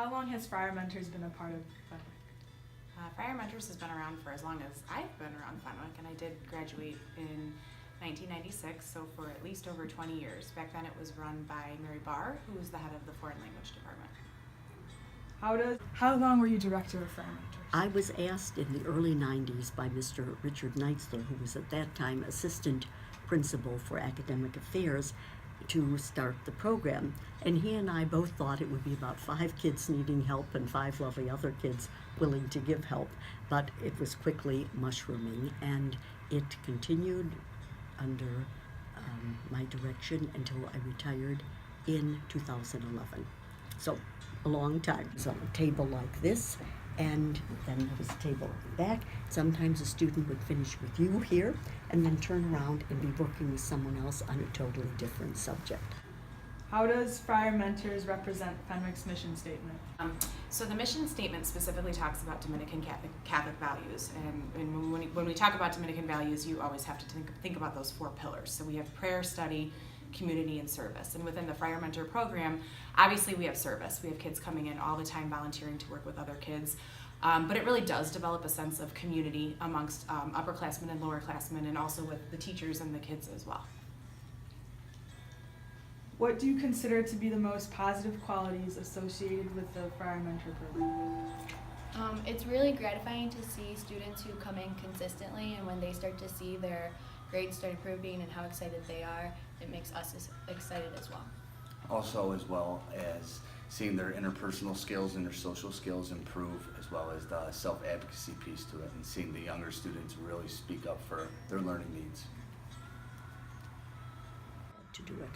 How long has Friar Mentors been a part of Fenwick? Friar Mentors has been around for as long as I've been around Fenwick, and I did graduate in 1996, so for at least over 20 years. Back then it was run by Mary Barr, who was the head of the foreign language department. How long were you director of Friar Mentors? I was asked in the early 90s by Mr. Richard Kneitzler, who was at that time assistant principal for academic affairs, to start the program. And he and I both thought it would be about 5 kids needing help and 5 lovely other kids willing to give help. But it was quickly mushrooming, and it continued under my direction until I retired in 2011. So a long time. So a table like this, and then there was a table back. Sometimes a student would finish with you here and then turn around and be working with someone else on a totally different subject. How does Friar Mentors represent Fenwick's mission statement? So the mission statement specifically talks about Dominican Catholic values, and when we talk about Dominican values, you always have to think about those 4 pillars. So we have prayer, study, community, and service. And within the Friar Mentor program, obviously we have service. We have kids coming in all the time volunteering to work with other kids. But it really does develop a sense of community amongst upperclassmen and lowerclassmen, and also with the teachers and the kids as well. What do you consider to be the most positive qualities associated with the Friar Mentor program? It's really gratifying to see students who come in consistently, and when they start to see their grades start improving and how excited they are, it makes us excited as well. Also, as well as seeing their interpersonal skills and their social skills improve, as well as the self-advocacy piece to it, and seeing the younger students really speak up for their learning needs. To do it.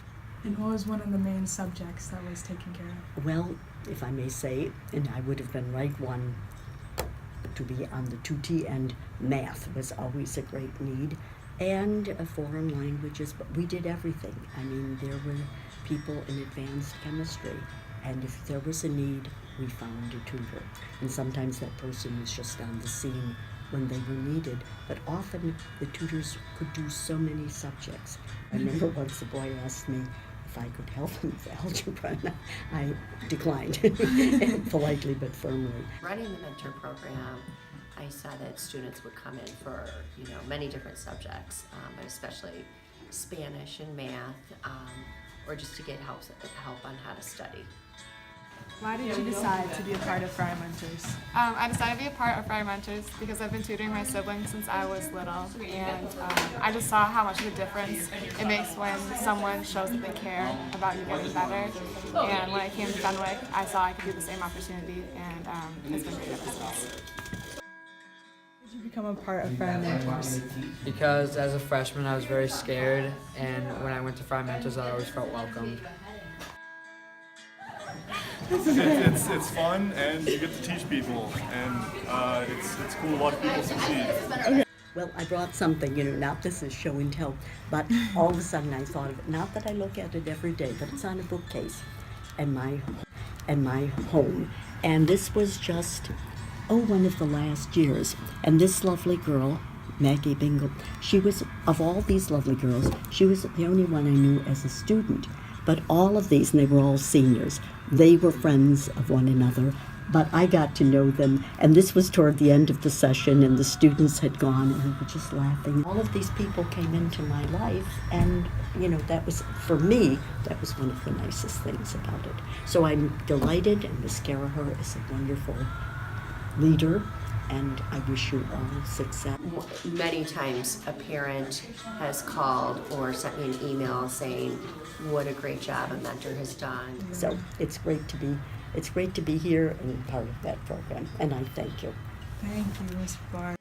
And what was one of the main subjects that was taken care of? Well, if I may say, and I would have been right one to be on the 2T end, math was always a great need, and foreign languages, but we did everything. I mean, there were people in advanced chemistry, and if there was a need, we found a tutor. And sometimes that person was just on the scene when they were needed, but often the tutors could do so many subjects. I remember once a boy asked me if I could help him with algebra, and I declined, politely but firmly. Running the mentor program, I saw that students would come in for many different subjects, but especially Spanish and math, or just to get help on how to study. Why did you decide to be a part of Friar Mentors? I decided to be a part of Friar Mentors because I've been tutoring my siblings since I was little, and I just saw how much of a difference it makes when someone shows that they care about you getting better. And when I came to Fenwick, I saw I could do the same opportunity, and it's been great ever since. Did you become a part of Friar Mentors? Because as a freshman I was very scared, and when I went to Friar Mentors I always felt welcomed. It's fun, and you get to teach people, and it's cool to watch people succeed. Okay. Well, I brought something, not this is show and tell, but all of a sudden I thought of it. Not that I look at it every day, but it's on a bookcase in my home. And this was just, one of the last years. And this lovely girl, Maggie Bingle, she was, of all these lovely girls, she was the only one I knew as a student. But all of these, and they were all seniors, they were friends of one another, but I got to know them, and this was toward the end of the session, and the students had gone, and we were just laughing. All of these people came into my life, and, that was, for me, that was one of the nicest things about it. So I'm delighted, and Ms. Garaher is a wonderful leader, and I wish you all success. Many times a parent has called or sent me an email saying what a great job a mentor has done. So it's great to be here and part of that program, and I thank you. Thank you, Ms. Barr.